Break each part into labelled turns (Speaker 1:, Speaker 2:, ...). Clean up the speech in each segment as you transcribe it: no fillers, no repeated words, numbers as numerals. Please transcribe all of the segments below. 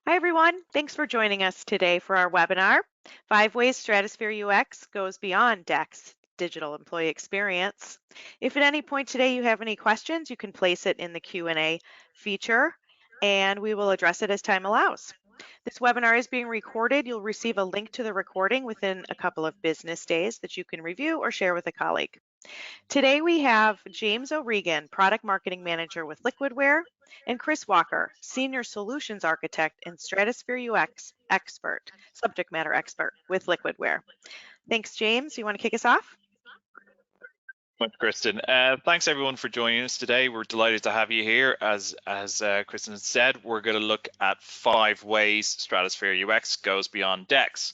Speaker 1: Hi, everyone. Thanks for joining us today for our webinar, 5 Ways Stratusphere UX Goes Beyond DEX, Digital Employee Experience. If at any point today you have any questions, you can place it in the Q&A feature, and we will address it as time allows. This webinar is being recorded. You'll receive a link to the recording within a couple of business days that you can review or share with a colleague. Today we have James O'Regan, Product Marketing Manager with Liquidware, and Chris Walker, Senior Solutions Architect and Stratusphere UX Expert, Subject Matter Expert with Liquidware. Thanks, James. You want to kick us off?
Speaker 2: Much, Kristen. Thanks everyone for joining us today. We're delighted to have you here. As Kristen said, we're going to look at 5 ways Stratusphere UX goes beyond DEX.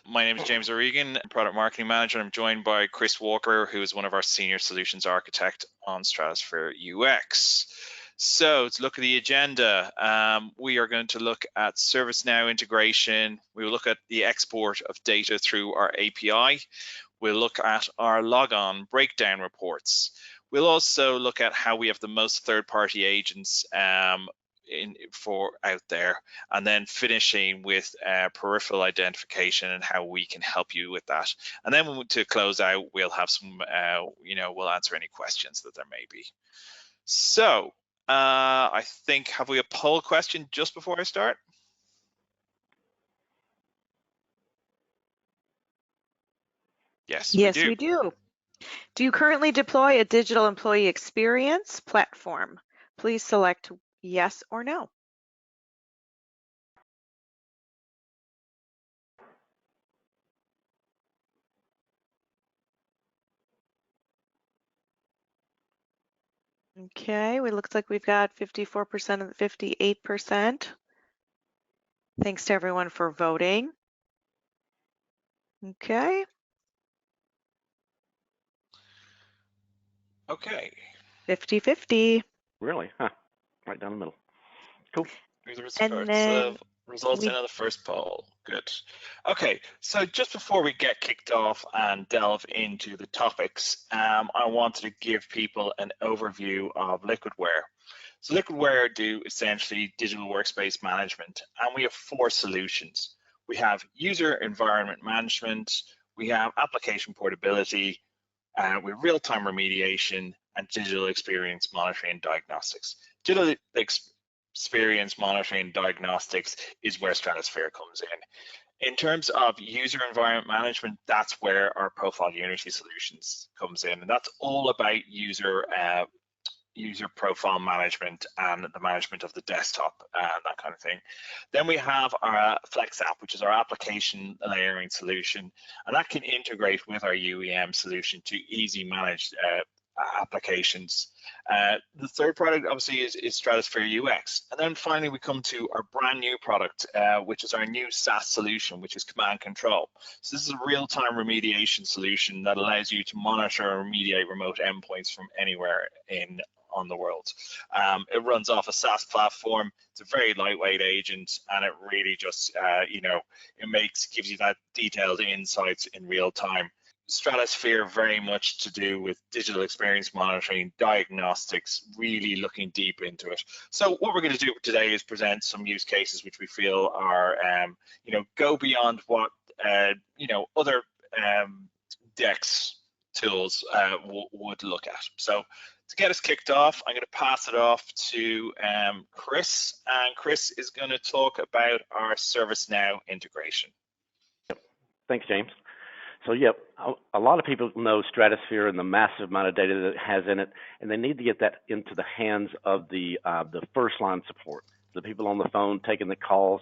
Speaker 2: My name is James O'Regan, Product Marketing Manager. I'm joined by Chris Walker, who is one of our Senior Solutions Architect on Stratusphere UX. So to look at the agenda, we are going to look at ServiceNow integration. We will look at the export of data through our API. We'll look at our logon breakdown reports. We'll also look at how we have the most third-party agents out there, and then finishing with peripheral identification and how we can help you with that. And then to close out, we'll have some, we'll answer any questions that there may be. So I think, have we a poll question just before I start? Yes,
Speaker 1: we do. Do you currently deploy a digital employee experience platform? Please select yes or no. Okay, it looks like we've got 54% and 58%. Thanks to everyone for voting. Okay.
Speaker 2: Okay.
Speaker 1: 50-50.
Speaker 3: Really? Huh. Right down the middle. Cool.
Speaker 2: Results in the first poll. Good. Okay, so just before we get kicked off and delve into the topics, I wanted to give people an overview of Liquidware. So Liquidware do essentially digital workspace management, and we have 4 solutions. We have user environment management, we have application portability, we have real-time remediation, and digital experience monitoring and diagnostics. Digital experience monitoring and diagnostics is where Stratusphere comes in. In terms of user environment management, that's where our Profile Unity solutions comes in, and that's all about user profile management and the management of the desktop and that kind of thing. Then we have our Flex app, which is our application layering solution, and that can integrate with our UEM solution to easy manage applications. The third product obviously is Stratusphere UX. And then finally we come to our brand new product, which is our new SaaS solution, which is Command Control. So this is a real-time remediation solution that allows you to monitor and remediate remote endpoints from anywhere on the world. It runs off a SaaS platform. It's a very lightweight agent, and it really just gives you that detailed insights in real time. Stratusphere very much to do with digital experience monitoring, diagnostics, really looking deep into it. So what we're going to do today is present some use cases which we feel are, go beyond what, other DEX tools would look at. So to get us kicked off, I'm going to pass it off to Chris, and Chris is going to talk about our ServiceNow integration.
Speaker 3: Yep. Thanks, James. So, a lot of people know Stratusphere and the massive amount of data that it has in it, and they need to get that into the hands of the first line support, the people on the phone taking the calls.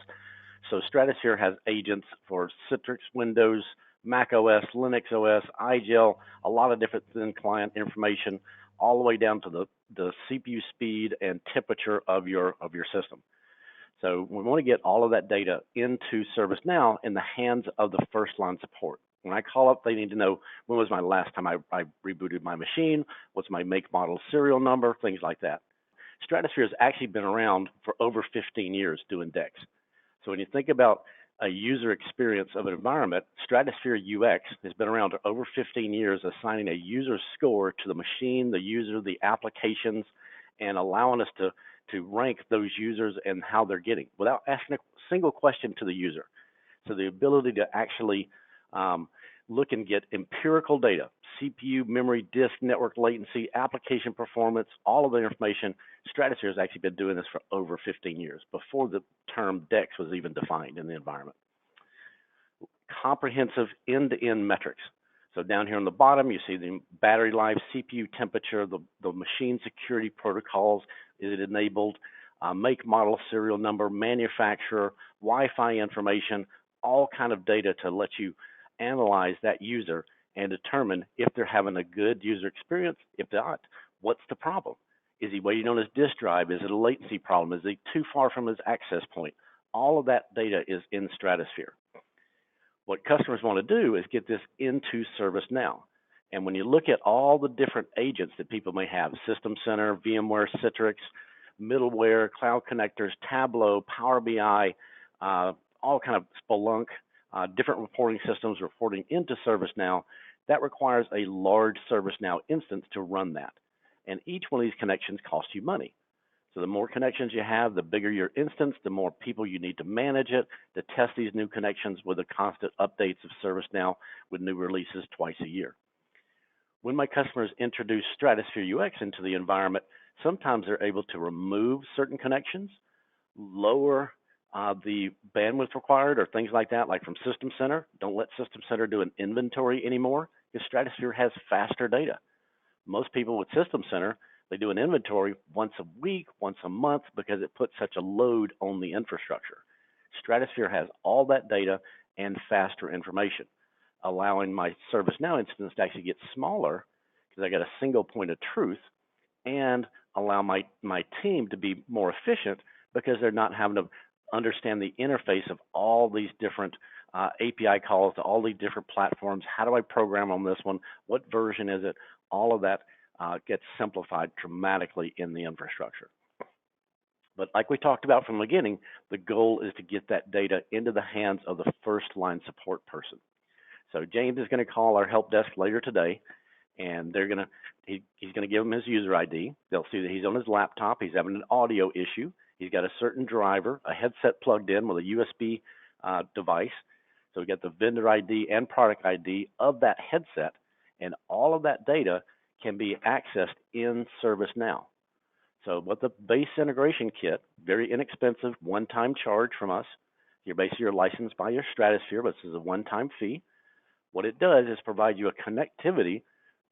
Speaker 3: So Stratusphere has agents for Citrix, Windows, MacOS, Linux OS, IGEL, a lot of different thin client information, all the way down to the CPU speed and temperature of your system. So we want to get all of that data into ServiceNow in the hands of the first line support. When I call up, they need to know when was my last time I rebooted my machine, what's my make, model, serial number, things like that. Stratusphere has actually been around for over 15 years doing DEX. So when you think about a user experience of an environment, Stratusphere UX has been around for over 15 years, assigning a user score to the machine, the user, the applications, and allowing us to to rank those users and how they're getting without asking a single question to the user. So the ability to actually look and get empirical data, CPU, memory, disk, network latency, application performance, all of the information. Stratusphere has actually been doing this for over 15 years, before the term DEX was even defined in the environment. Comprehensive end-to-end metrics. So down here on the bottom, you see the battery life, CPU temperature, the machine security protocols, is it enabled, make, model, serial number, manufacturer, Wi-Fi information, all kind of data to let you analyze that user and determine if they're having a good user experience. If not, what's the problem? Is he waiting on his disk drive? Is it a latency problem? Is he too far from his access point? All of that data is in Stratusphere. What customers want to do is get this into ServiceNow. And when you look at all the different agents that people may have, System Center, VMware, Citrix, middleware, cloud connectors, Tableau, Power BI, all kind of Splunk, different reporting systems reporting into ServiceNow, that requires a large ServiceNow instance to run that. And each one of these connections costs you money. So the more connections you have, the bigger your instance, the more people you need to manage it, to test these new connections with the constant updates of ServiceNow with new releases twice a year. When my customers introduce Stratusphere UX into the environment, sometimes they're able to remove certain connections, lower the bandwidth required or things like that, like from System Center. Don't let System Center do an inventory anymore, because Stratusphere has faster data. Most people with System Center, they do an inventory once a week, once a month, because it puts such a load on the infrastructure. Stratusphere has all that data and faster information, allowing my ServiceNow instance to actually get smaller because I got a single point of truth, and allow my team to be more efficient because they're not having to understand the interface of all these different API calls to all these different platforms. How do I program on this one? What version is it? All of that gets simplified dramatically in the infrastructure. But like we talked about from the beginning, the goal is to get that data into the hands of the first line support person. So James is going to call our help desk later today, and he's going to give him his user ID. They'll see that he's on his laptop. He's having an audio issue. He's got a certain driver, a headset plugged in with a USB device. So we got the vendor ID and product ID of that headset, and all of that data can be accessed in ServiceNow. So what the base integration kit, very inexpensive, one-time charge from us. You're licensed by your Stratusphere, but this is a one-time fee. What it does is provide you a connectivity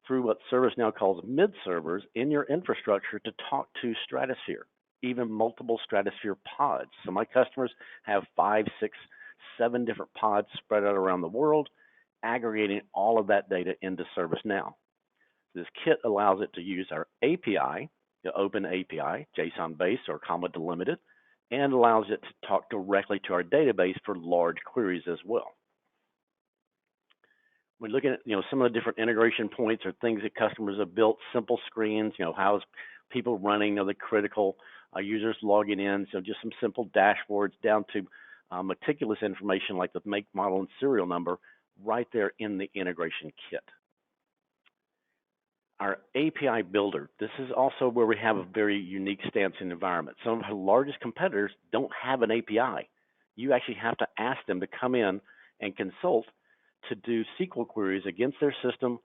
Speaker 3: through what ServiceNow calls mid-servers in your infrastructure to talk to Stratusphere, even multiple Stratusphere pods. So my customers have 5, 6, 7 different pods spread out around the world, aggregating all of that data into ServiceNow. This kit allows it to use our API, the open API, JSON-based or comma delimited, and allows it to talk directly to our database for large queries as well. We're looking at some of the different integration points or things that customers have built, simple screens, how's people running, the critical users logging in, so just some simple dashboards down to meticulous information like the make, model, and serial number right there in the integration kit. Our API builder, this is also where we have a very unique stance in the environment. Some of our largest competitors don't have an API. You actually have to ask them to come in and consult to do SQL queries against their system,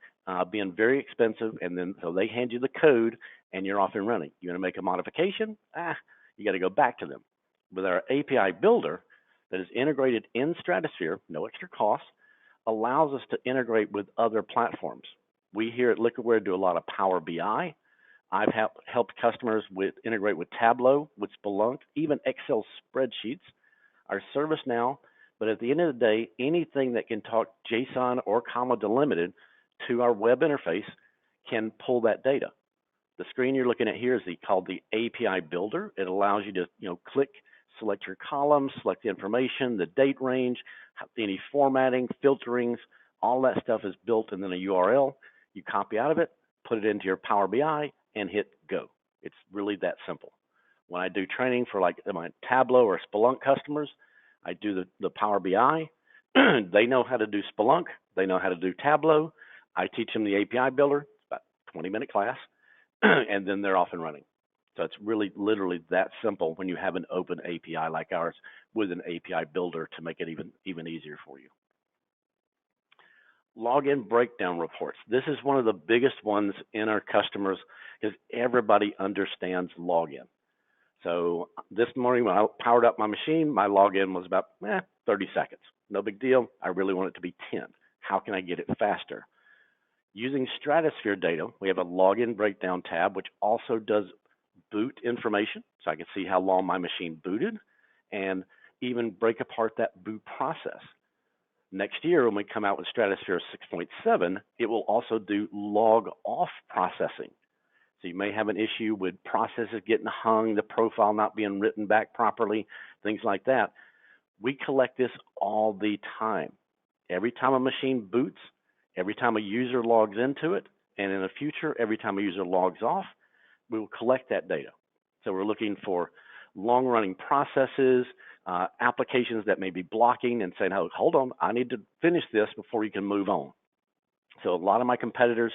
Speaker 3: being very expensive, and then so they hand you the code and you're off and running. You want to make a modification? You got to go back to them. With our API builder that is integrated in Stratusphere, no extra cost, allows us to integrate with other platforms. We here at Liquidware do a lot of Power BI. I've helped customers integrate with Tableau, with Splunk, even Excel spreadsheets, our ServiceNow. But at the end of the day, anything that can talk JSON or comma delimited to our web interface can pull that data. The screen you're looking at here is called the API Builder. It allows you to click, select your columns, select the information, the date range, any formatting, filterings, all that stuff is built in then a URL. You copy out of it, put it into your Power BI, and hit go. It's really that simple. When I do training for like my Tableau or Splunk customers, I do the Power BI. They know how to do Splunk. They know how to do Tableau. I teach them the API Builder. It's about a 20-minute class, and then they're off and running. So it's really literally that simple when you have an open API like ours with an API builder to make it even easier for you. Login breakdown reports. This is one of the biggest ones in our customers because everybody understands login. So this morning when I powered up my machine, my login was about 30 seconds. No big deal. I really want it to be 10. How can I get it faster? Using Stratusphere data, we have a login breakdown tab, which also does boot information. So I can see how long my machine booted and even break apart that boot process. Next year, when we come out with Stratusphere 6.7, it will also do log off processing. So you may have an issue with processes getting hung, the profile not being written back properly, things like that. We collect this all the time. Every time a machine boots, every time a user logs into it, and in the future, every time a user logs off, we will collect that data. So we're looking for long-running processes, applications that may be blocking and saying, oh, hold on, I need to finish this before you can move on. So a lot of my competitors,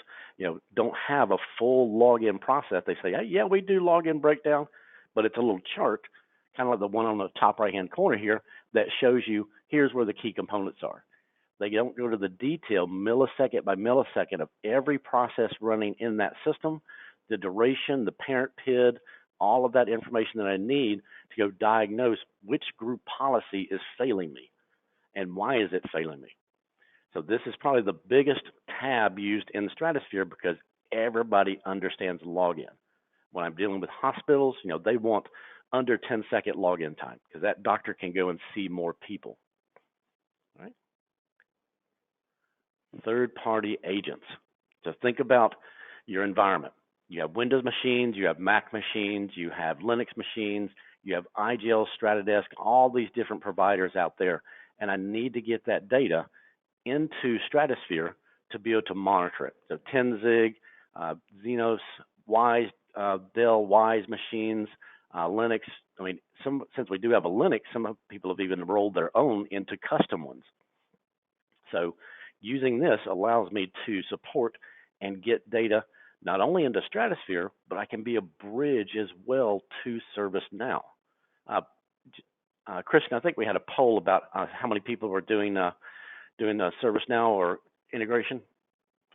Speaker 3: don't have a full login process. They say, hey, yeah, we do login breakdown, but it's a little chart, kind of like the one on the top right-hand corner here, that shows you here's where the key components are. They don't go to the detail millisecond by millisecond of every process running in that system, the duration, the parent PID, all of that information that I need to go diagnose which group policy is failing me and why is it failing me. So this is probably the biggest tab used in Stratusphere because everybody understands login. When I'm dealing with hospitals, they want under 10-second login time because that doctor can go and see more people. All right. Third-party agents. So think about your environment. You have Windows machines, you have Mac machines, you have Linux machines, you have IGEL, StratoDesk, all these different providers out there. And I need to get that data into Stratusphere to be able to monitor it. So Tenzig, Xenos, Wise, Dell, Wise machines, Linux. I mean, since we do have a Linux, some people have even rolled their own into custom ones. So using this allows me to support and get data not only into Stratusphere, but I can be a bridge as well to ServiceNow. Christian, I think we had a poll about how many people were doing ServiceNow or integration.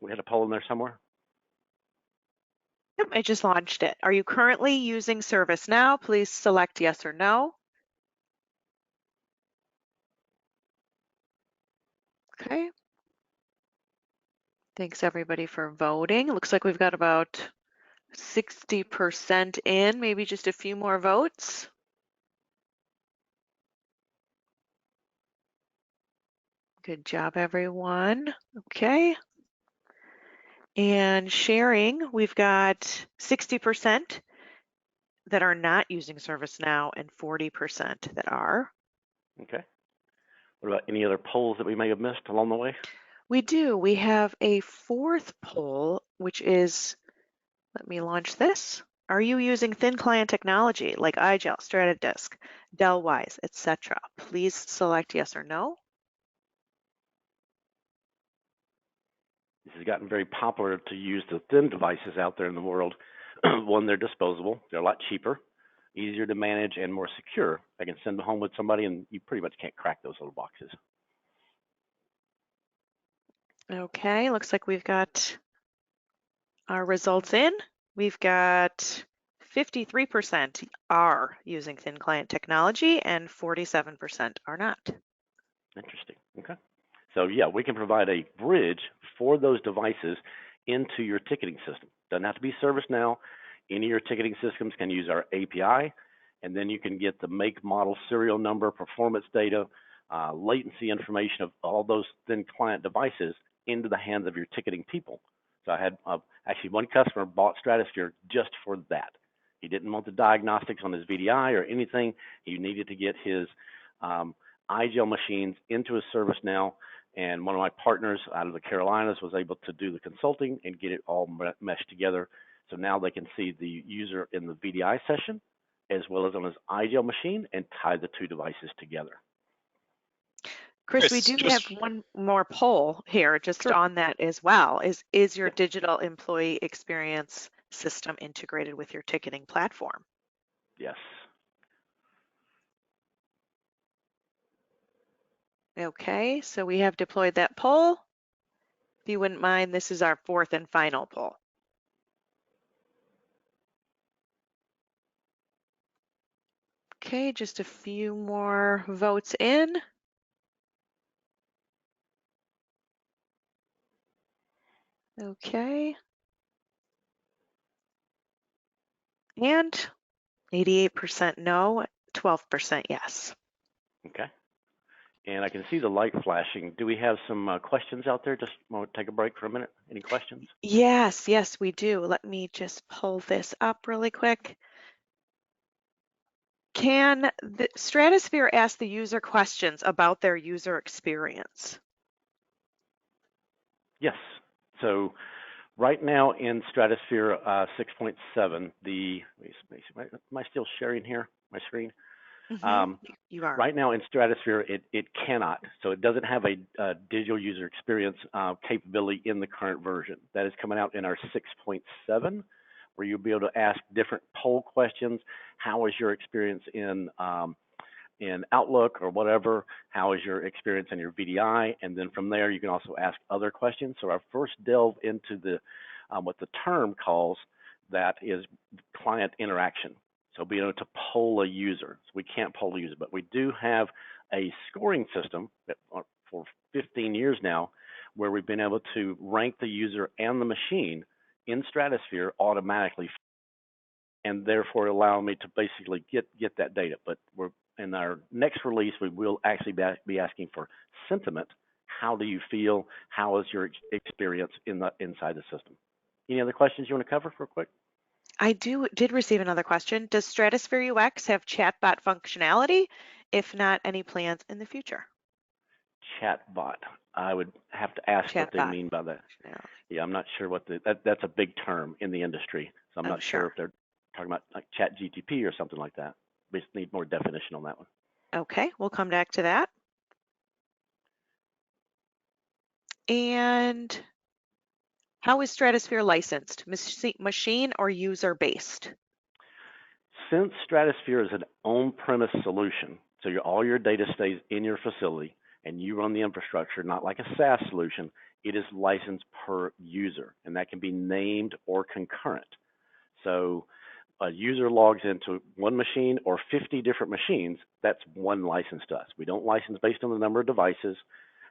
Speaker 3: We had a poll in there somewhere.
Speaker 1: Yep, I just launched it. Are you currently using ServiceNow? Please select yes or no. Okay. Thanks everybody for voting. Looks like we've got about 60% in, maybe just a few more votes. Good job, everyone. Okay. And sharing, we've got 60% that are not using ServiceNow and 40% that are.
Speaker 3: Okay. What about any other polls that we may have missed along the way?
Speaker 1: We do. We have a fourth poll, which is, let me launch this. Are you using thin client technology like IGEL, StratoDesk, Dell Wise, etc.? Please select yes or no.
Speaker 3: This has gotten very popular to use the thin devices out there in the world. One, they're disposable. They're a lot cheaper, easier to manage, and more secure. I can send them home with somebody, and you pretty much can't crack those little boxes.
Speaker 1: Okay, looks like we've got our results in. We've got 53% are using thin client technology and 47% are not.
Speaker 3: Interesting. Okay. So yeah, we can provide a bridge for those devices into your ticketing system. Doesn't have to be ServiceNow. Any of your ticketing systems can use our API, and then you can get the make, model, serial number, performance data, latency information of all those thin client devices into the hands of your ticketing people. So I had actually one customer bought Stratusphere just for that. He didn't want the diagnostics on his VDI or anything. He needed to get his IGEL machines into his ServiceNow, and one of my partners out of the Carolinas was able to do the consulting and get it all meshed together. So now they can see the user in the VDI session as well as on his IGEL machine and tie the two devices together.
Speaker 1: Chris, we do have one more poll here just on that as well. Is your digital employee experience system integrated with your ticketing platform.
Speaker 3: Yes.
Speaker 1: Okay, so we have deployed that poll. If you wouldn't mind, this is our fourth and final poll. Okay, just a few more votes in. Okay. And 88% no, 12% yes.
Speaker 3: Okay. And I can see the light flashing. Do we have some questions out there? Just want to take a break for a minute. Any questions?
Speaker 1: Yes, we do. Let me just pull this up really quick. Can the Stratusphere ask the user questions about their user experience?
Speaker 3: Yes. So right now in Stratusphere 6.7, am I still sharing here, my screen?
Speaker 1: You are.
Speaker 3: Right now in Stratusphere, it cannot. So it doesn't have a digital user experience capability in the current version. That is coming out in our 6.7, where you'll be able to ask different poll questions. How was your experience in Outlook or whatever? How is your experience in your VDI? And then from there, you can also ask other questions. So our first delve into the what the term calls that is client interaction. So being able to poll a user. So we can't poll a user, but we do have a scoring system that for 15 years now, where we've been able to rank the user and the machine in Stratusphere automatically, and therefore allow me to basically get that data. But we're in our next release, we will actually be asking for sentiment. How do you feel? How is your experience inside the system? Any other questions you want to cover real quick?
Speaker 1: I did receive another question. Does Stratusphere UX have chatbot functionality? If not, any plans in the future?
Speaker 3: Chatbot. I would have to ask what they mean by that. Yeah, I'm not sure what that's a big term in the industry, so I'm not sure if they're talking about like Chat GTP or something like that. We just need more definition on that one.
Speaker 1: Okay, we'll come back to that. And how is Stratusphere licensed? Machine or user-based?
Speaker 3: Since Stratusphere is an on-premise solution, so all your data stays in your facility and you run the infrastructure, not like a SaaS solution, it is licensed per user, and that can be named or concurrent. So a user logs into one machine or 50 different machines, that's one license to us. We don't license based on the number of devices.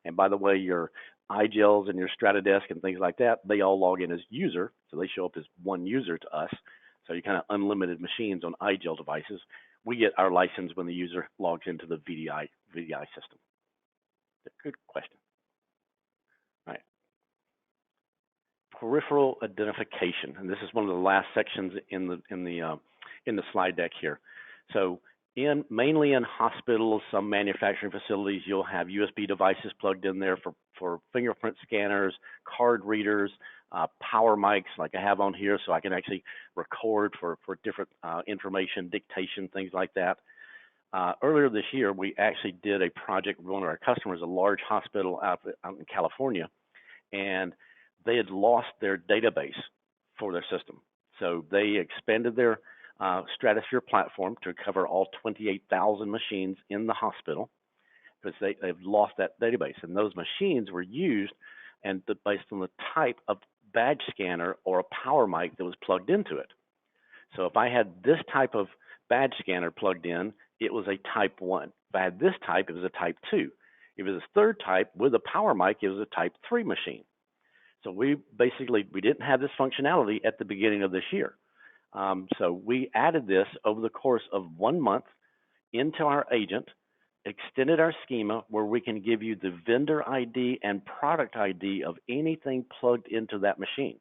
Speaker 3: And by the way, your IGELs and your StratoDesk and things like that, they all log in as user, so they show up as one user to us. So you kind of unlimited machines on IGEL devices. We get our license when the user logs into the VDI system. Good question. All right. Peripheral identification, and this is one of the last sections in the slide deck here. So mainly in hospitals, some manufacturing facilities, you'll have USB devices plugged in there for fingerprint scanners, card readers, power mics like I have on here, so I can actually record for different information, dictation, things like that. Earlier this year, we actually did a project with one of our customers, a large hospital out in California, and they had lost their database for their system. So they expanded their Stratusphere platform to cover all 28,000 machines in the hospital because they've lost that database. And those machines were used and based on the type of badge scanner or a power mic that was plugged into it. So if I had this type of badge scanner plugged in, it was a type 1. If I had this type, it was a type 2. If it was a third type with a power mic, it was a type 3 machine. So we didn't have this functionality at the beginning of this year. So we added this over the course of 1 month into our agent, extended our schema where we can give you the vendor ID and product ID of anything plugged into that machine.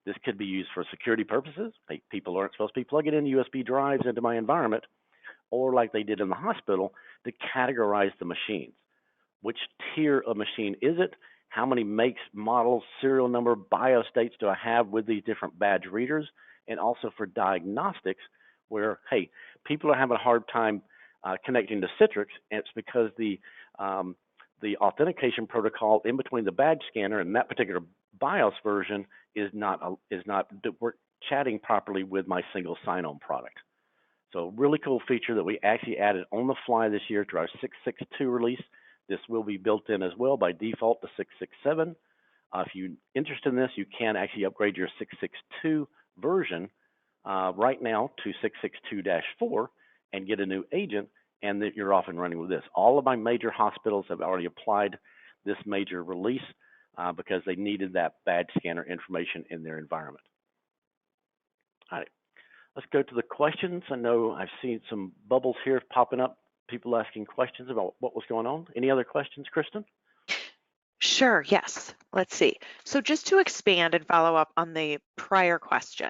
Speaker 3: This could be used for security purposes. People aren't supposed to be plugging in USB drives into my environment, or like they did in the hospital, to categorize the machines. Which tier of machine is it? How many makes, models, serial number, BIOS dates do I have with these different badge readers? And also for diagnostics, where, hey, people are having a hard time connecting to Citrix, and it's because the authentication protocol in between the badge scanner and that particular BIOS version chatting properly with my single sign-on product. So really cool feature that we actually added on the fly this year to our 6.6.2 release. This will be built in as well by default to 6.6.7. If you're interested in this, you can actually upgrade your 6.6.2 version right now to 6.6.2-4 and get a new agent, and that you're off and running with this. All of my major hospitals have already applied this major release because they needed that badge scanner information in their environment. All right, let's go to the questions. I know I've seen some bubbles here popping up, people asking questions about what was going on. Any other questions, Kristen?
Speaker 1: Sure, yes. Let's see. So just to expand and follow up on the prior question,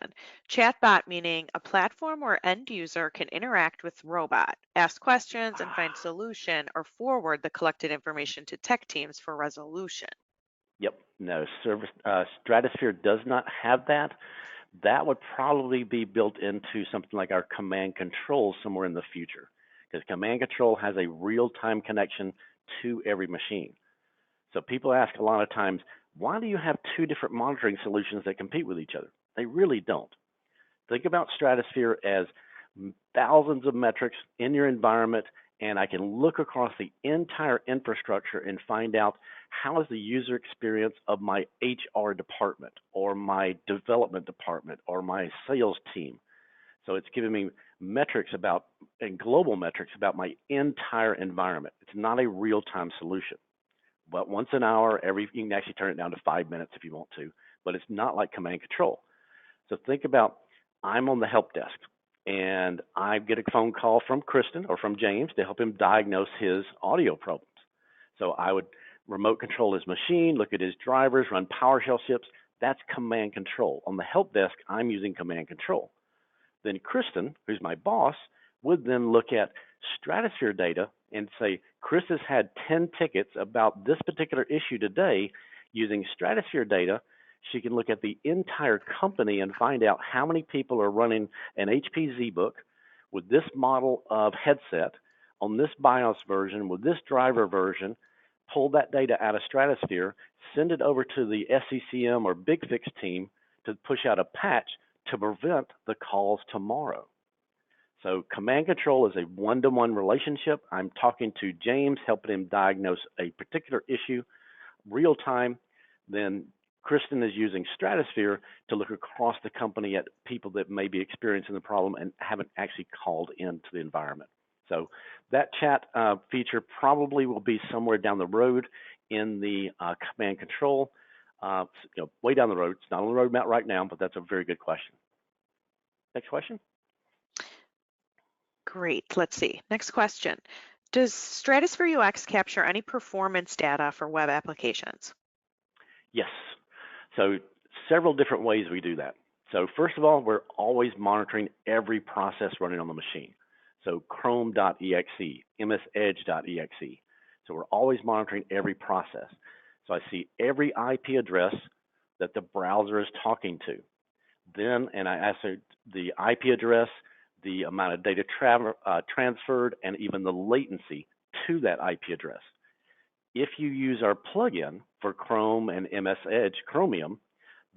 Speaker 1: chatbot meaning a platform where end user can interact with robot, ask questions and find solution, or forward the collected information to tech teams for resolution.
Speaker 3: Yep, no, Stratusphere does not have that. That would probably be built into something like our command control somewhere in the future, because command control has a real-time connection to every machine. So people ask a lot of times, why do you have two different monitoring solutions that compete with each other? They really don't. Think about Stratusphere as thousands of metrics in your environment, and I can look across the entire infrastructure and find out how is the user experience of my HR department or my development department or my sales team. So it's giving me metrics about, and global metrics about my entire environment. It's not a real-time solution. But once an hour, you can actually turn it down to 5 minutes if you want to, but it's not like command control. So think about, I'm on the help desk and I get a phone call from Kristen or from James to help him diagnose his audio problems. So I would remote control his machine, look at his drivers, run PowerShell scripts. That's command control. On the help desk, I'm using command control. Then Kristen, who's my boss, would then look at Stratusphere data and say, Chris has had 10 tickets about this particular issue today. Using Stratusphere data, she can look at the entire company and find out how many people are running an HP ZBook with this model of headset on this BIOS version with this driver version, pull that data out of Stratusphere, send it over to the SCCM or BigFix team to push out a patch to prevent the calls tomorrow. So command control is a one-to-one relationship. I'm talking to James, helping him diagnose a particular issue real time. Then Kristen is using Stratusphere to look across the company at people that may be experiencing the problem and haven't actually called into the environment. So that chat feature probably will be somewhere down the road in the command control, way down the road. It's not on the roadmap right now, but that's a very good question. Next question.
Speaker 1: Great. Let's see. Next question. Does Stratusphere UX capture any performance data for web applications?
Speaker 3: Yes. So several different ways we do that. So first of all, we're always monitoring every process running on the machine. So Chrome.exe, MSEdge.exe. So we're always monitoring every process. So I see every IP address that the browser is talking to. Then, and I answer the IP address, the amount of data transferred, and even the latency to that IP address. If you use our plugin for Chrome and MS Edge Chromium,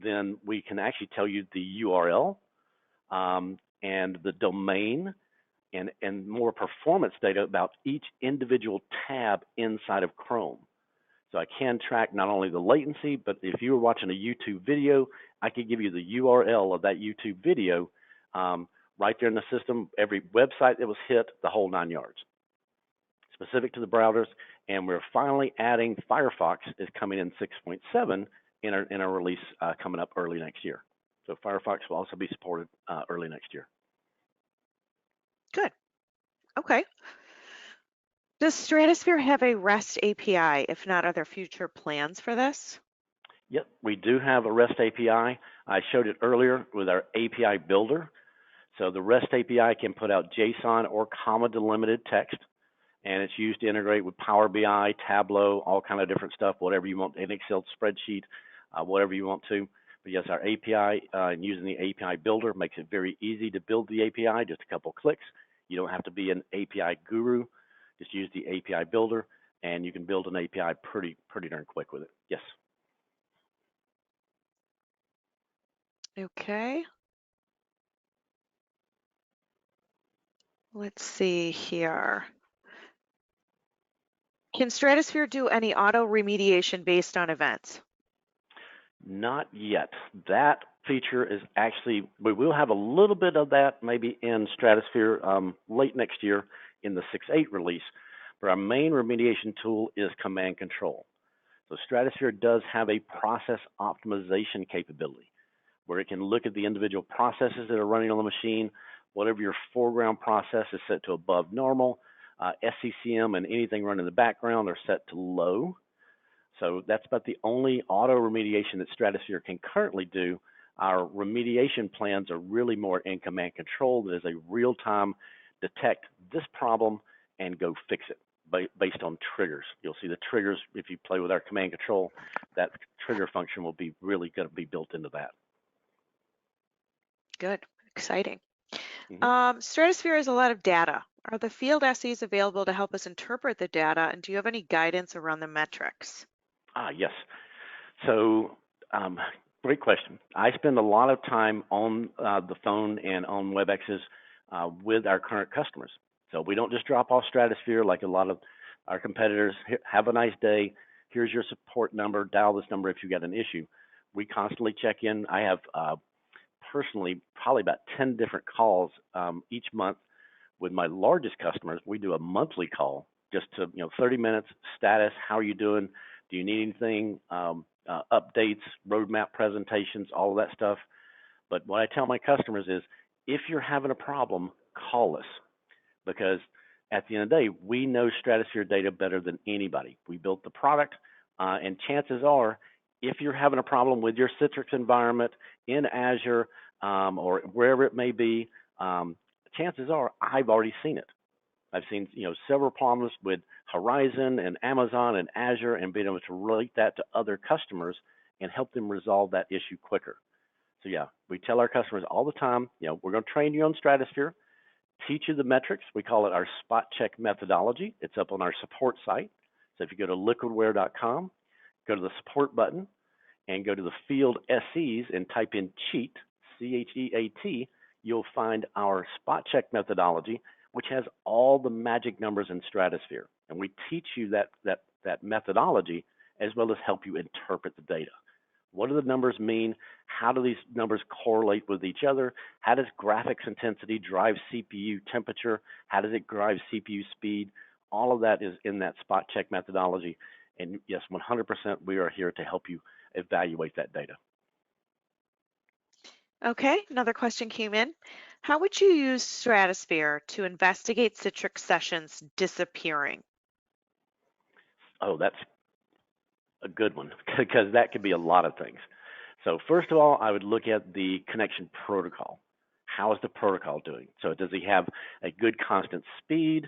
Speaker 3: then we can actually tell you the URL and the domain and more performance data about each individual tab inside of Chrome. So I can track not only the latency, but if you were watching a YouTube video, I could give you the URL of that YouTube video right there in the system, every website that was hit, the whole 9 yards. Specific to the browsers, and we're finally adding Firefox is coming in 6.7 in our release coming up early next year. So Firefox will also be supported early next year.
Speaker 1: Good. Okay. Does Stratusphere have a REST API? If not, are there future plans for this?
Speaker 3: Yep, we do have a REST API. I showed it earlier with our API builder. So the REST API can put out JSON or comma delimited text, and it's used to integrate with Power BI, Tableau, all kind of different stuff, whatever you want, an Excel spreadsheet, whatever you want to. But yes, our API and using the API builder makes it very easy to build the API, just a couple clicks. You don't have to be an API guru. Just use the API builder, and you can build an API pretty darn quick with it. Yes.
Speaker 1: Okay. let's see here. Can Stratusphere do any auto remediation based on events?
Speaker 3: Not yet. That feature is actually, we will have a little bit of that maybe in Stratusphere late next year in the 6.8 release, but our main remediation tool is command control. So Stratusphere does have a process optimization capability where it can look at the individual processes that are running on the machine. Whatever your foreground process is set to above normal, SCCM and anything running in the background are set to low. So that's about the only auto remediation that Stratusphere can currently do. Our remediation plans are really more in command control. That is a real-time detect this problem and go fix it based on triggers. You'll see the triggers if you play with our command control. That trigger function will be really going to be built into that.
Speaker 1: Good, exciting. Stratusphere has a lot of data. Are the field SEs available to help us interpret the data, and do you have any guidance around the metrics?
Speaker 3: Yes. So great question. I spend a lot of time on the phone and on WebExes with our current customers. So we don't just drop off Stratusphere like a lot of our competitors. Have a nice day. Here's your support number. Dial this number if you got an issue. We constantly check in. I have personally probably about 10 different calls each month with my largest customers. We do a monthly call just to 30 minutes status. How are you doing? Do you need anything? Updates, roadmap presentations, all of that stuff. But what I tell my customers is, if you're having a problem, call us, because at the end of the day, we know Stratusphere data better than anybody. We built the product, and chances are, if you're having a problem with your Citrix environment in Azure or wherever it may be, chances are I've already seen it. I've seen several problems with Horizon and Amazon and Azure, and being able to relate that to other customers and help them resolve that issue quicker. So yeah, we tell our customers all the time, we're going to train you on Stratusphere, teach you the metrics. We call it our spot check methodology. It's up on our support site. So if you go to liquidware.com, go to the support button and go to the field SEs and type in cheat, CHEAT, you'll find our spot check methodology, which has all the magic numbers in Stratusphere. And we teach you that methodology as well as help you interpret the data. What do the numbers mean? How do these numbers correlate with each other? How does graphics intensity drive CPU temperature? How does it drive CPU speed? All of that is in that spot check methodology. And yes, 100% we are here to help you evaluate that data.
Speaker 1: Okay, another question came in. How would you use Stratusphere to investigate Citrix sessions disappearing?
Speaker 3: Oh, that's a good one, because that could be a lot of things. So first of all, I would look at the connection protocol. How is the protocol doing? So does he have a good constant speed?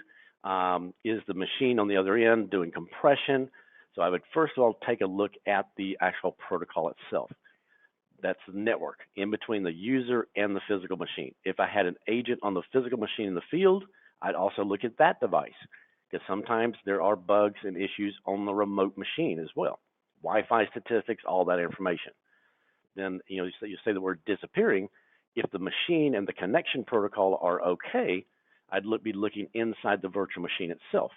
Speaker 3: Is the machine on the other end doing compression? So I would first of all take a look at the actual protocol itself. That's the network in between the user and the physical machine. If I had an agent on the physical machine in the field, I'd also look at that device, because sometimes there are bugs and issues on the remote machine as well. Wi-Fi statistics, all that information. Then you say the word disappearing. If the machine and the connection protocol are okay, I'd be looking inside the virtual machine itself.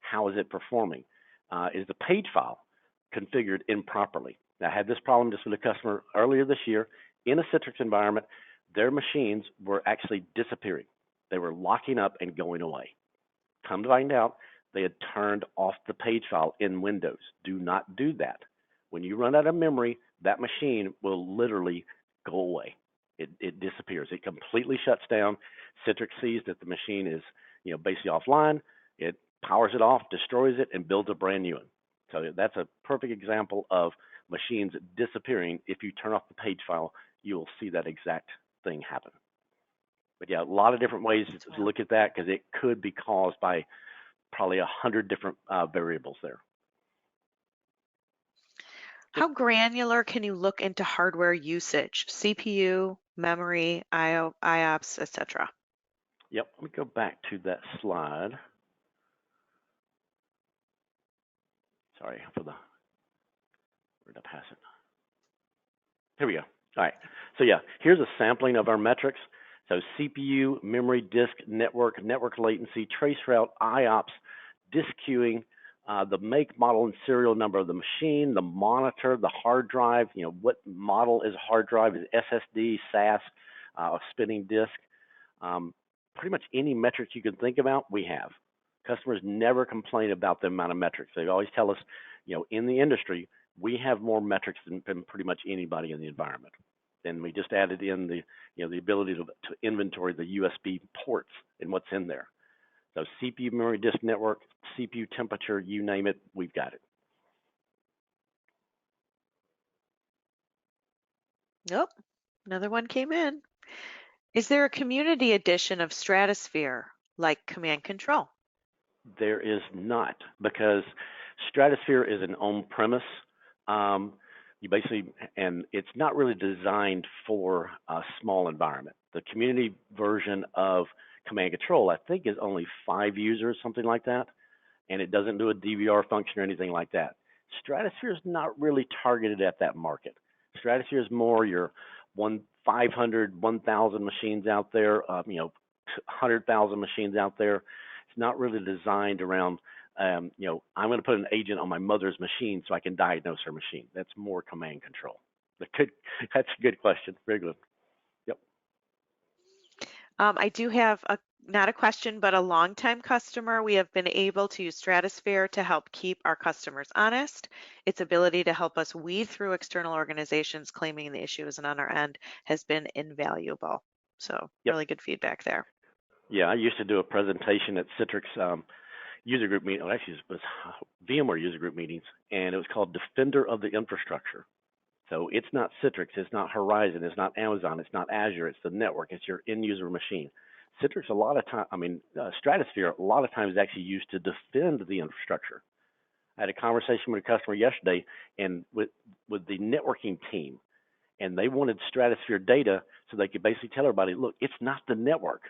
Speaker 3: How is it performing? Is the page file configured improperly? Now, I had this problem just with a customer earlier this year in a Citrix environment. Their machines were actually disappearing. They were locking up and going away. Come to find out, they had turned off the page file in Windows. Do not do that. When you run out of memory, that machine will literally go away. It disappears. It completely shuts down. Citrix sees that the machine is basically offline. It powers it off, destroys it, and builds a brand new one. So that's a perfect example of machines disappearing. If you turn off the page file, you will see that exact thing happen. But yeah, a lot of different ways to look at that, because it could be caused by probably 100 different variables there.
Speaker 1: How granular can you look into hardware usage, CPU, memory, IOPS, etc.?
Speaker 3: Yep, let me go back to that slide. Sorry for the, where did I pass it? Here we go. All right, so yeah, here's a sampling of our metrics. So CPU, memory, disk, network latency latency latency, trace route, IOPS, disk queuing, the make, model, and serial number of the machine, the monitor, the hard drive, what model is a hard drive, is SSD, SAS, spinning disk. Pretty much any metrics you can think about, we have. Customers never complain about the amount of metrics. They always tell us, in the industry, we have more metrics than pretty much anybody in the environment. And we just added in the ability to inventory the USB ports and what's in there. So CPU, memory, disk, network, CPU temperature, you name it, we've got it.
Speaker 1: Nope, another one came in. Is there a community edition of Stratusphere, like Command Control?
Speaker 3: There is not, because Stratusphere is an on-premise. You basically, and it's not really designed for a small environment. The community version of Command Control, I think, is only 5 users, something like that, and it doesn't do a DVR function or anything like that. Stratusphere is not really targeted at that market. Stratusphere is more your 500, 1,000 machines out there, 100,000 machines out there. It's not really designed around, I'm going to put an agent on my mother's machine so I can diagnose her machine. That's more Command Control. That's a good question. Very good. Yep.
Speaker 1: I do have not a question, but a longtime customer. We have been able to use Stratusphere to help keep our customers honest. Its ability to help us weed through external organizations claiming the issue isn't on our end has been invaluable. So really good feedback there.
Speaker 3: Yeah, I used to do a presentation at Citrix user group meeting. Well, actually, it was VMware user group meetings, and it was called Defender of the Infrastructure. So it's not Citrix, it's not Horizon, it's not Amazon, it's not Azure, it's the network, it's your end user machine. Citrix, a lot of time, Stratusphere, a lot of times is actually used to defend the infrastructure. I had a conversation with a customer yesterday, and with the networking team, and they wanted Stratusphere data so they could basically tell everybody, look, it's not the network.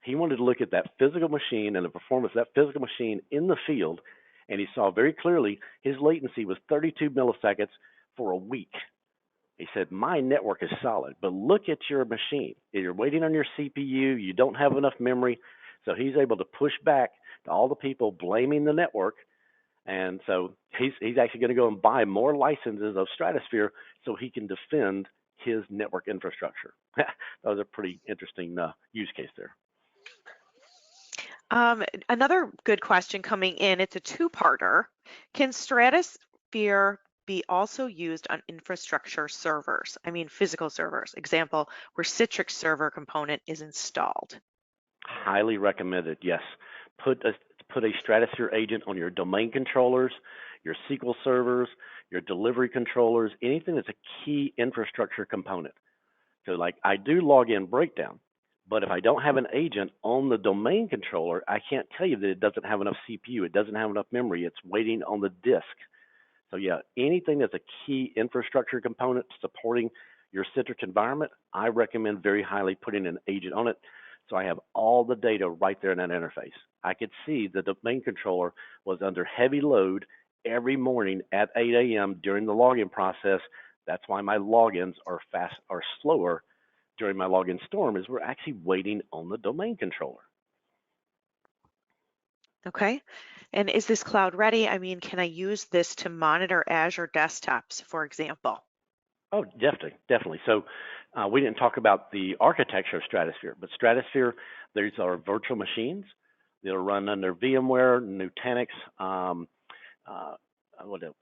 Speaker 3: He wanted to look at that physical machine and the performance of that physical machine in the field, and he saw very clearly his latency was 32 milliseconds for a week. He said, my network is solid, but look at your machine. You're waiting on your CPU, you don't have enough memory. So he's able to push back to all the people blaming the network. And so he's actually going to go and buy more licenses of Stratusphere so he can defend his network infrastructure. That was a pretty interesting use case there.
Speaker 1: Another good question coming in, it's a two-parter. Can Stratusphere be also used on infrastructure servers? I mean, physical servers. Example, where Citrix server component is installed.
Speaker 3: Highly recommended, yes. Put a Stratusphere agent on your domain controllers, your SQL servers, your delivery controllers, anything that's a key infrastructure component. So like I do login breakdown, but if I don't have an agent on the domain controller, I can't tell you that it doesn't have enough CPU, it doesn't have enough memory, it's waiting on the disk. So yeah, anything that's a key infrastructure component supporting your Citrix environment, I recommend very highly putting an agent on it. So I have all the data right there in that interface. I could see the domain controller was under heavy load every morning at 8 a.m. during the login process. That's why my logins are slower during my login storm, is we're actually waiting on the domain controller.
Speaker 1: Okay. And is this cloud ready? I mean, can I use this to monitor Azure desktops, for example?
Speaker 3: Oh, definitely. So we didn't talk about the architecture of Stratusphere, but Stratusphere, these are virtual machines. They'll run under VMware, Nutanix. What else?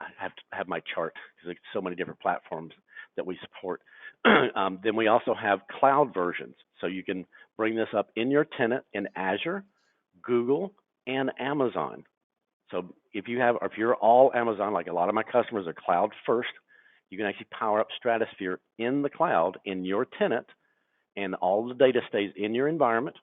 Speaker 3: I have to have my chart because there's so many different platforms that we support. Then we also have cloud versions. So you can bring this up in your tenant in Azure, Google, and Amazon. So if you're all Amazon, like a lot of my customers are cloud first, you can actually power up Stratusphere in the cloud in your tenant, and all the data stays in your environment.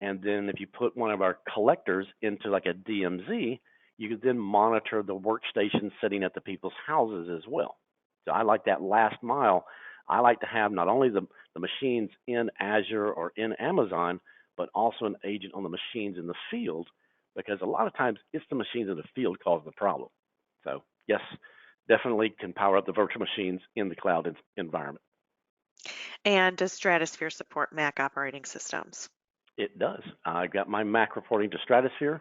Speaker 3: And then if you put one of our collectors into like a DMZ, you can then monitor the workstation sitting at the people's houses as well. So I like that last mile. I like to have not only the machines in Azure or in Amazon, but also an agent on the machines in the field, because a lot of times it's the machines in the field causing the problem. So yes, definitely can power up the virtual machines in the cloud environment.
Speaker 1: And does Stratusphere support Mac operating systems?
Speaker 3: It does. I got my Mac reporting to Stratusphere.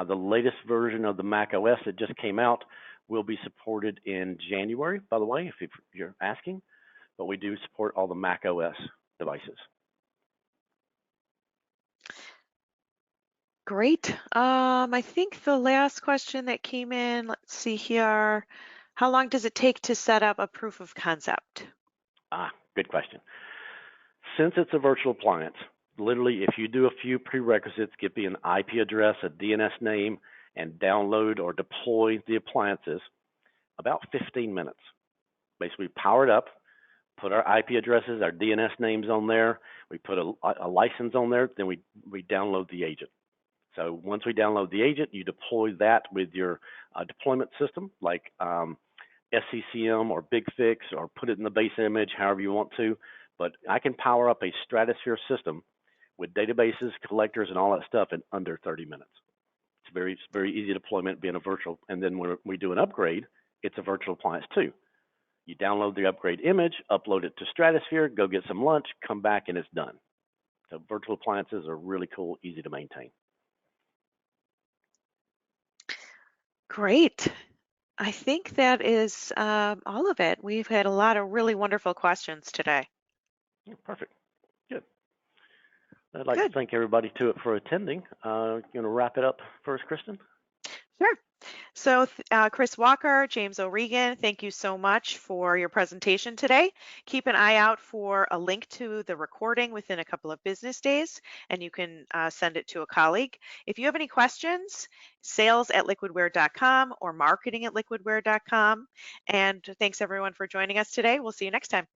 Speaker 3: The latest version of the MacOS that just came out will be supported in January, by the way, if you're asking. But we do support all the MacOS devices.
Speaker 1: Great. I think the last question that came in, let's see here. How long does it take to set up a proof of concept?
Speaker 3: Good question. Since it's a virtual appliance, literally if you do a few prerequisites, give me an IP address, a DNS name, and download or deploy the appliances, about 15 minutes. Basically power it up, put our IP addresses, our DNS names on there, we put a license on there, then we download the agent. So once we download the agent, you deploy that with your deployment system like SCCM or BigFix, or put it in the base image, however you want to. But I can power up a Stratusphere system with databases, collectors, and all that stuff in under 30 minutes. It's very easy deployment being a virtual. And then when we do an upgrade, it's a virtual appliance too. You download the upgrade image, upload it to Stratusphere, go get some lunch, come back, and it's done. So virtual appliances are really cool, easy to maintain.
Speaker 1: Great. I think that is all of it. We've had a lot of really wonderful questions today.
Speaker 3: Yeah, perfect. Good. I'd like to thank everybody for attending. You want to wrap it up first, Kristen?
Speaker 1: Sure. So Chris Walker, James O'Regan, thank you so much for your presentation today. Keep an eye out for a link to the recording within a couple of business days, and you can send it to a colleague. If you have any questions, sales@liquidware.com or marketing@liquidware.com. And thanks everyone for joining us today. We'll see you next time.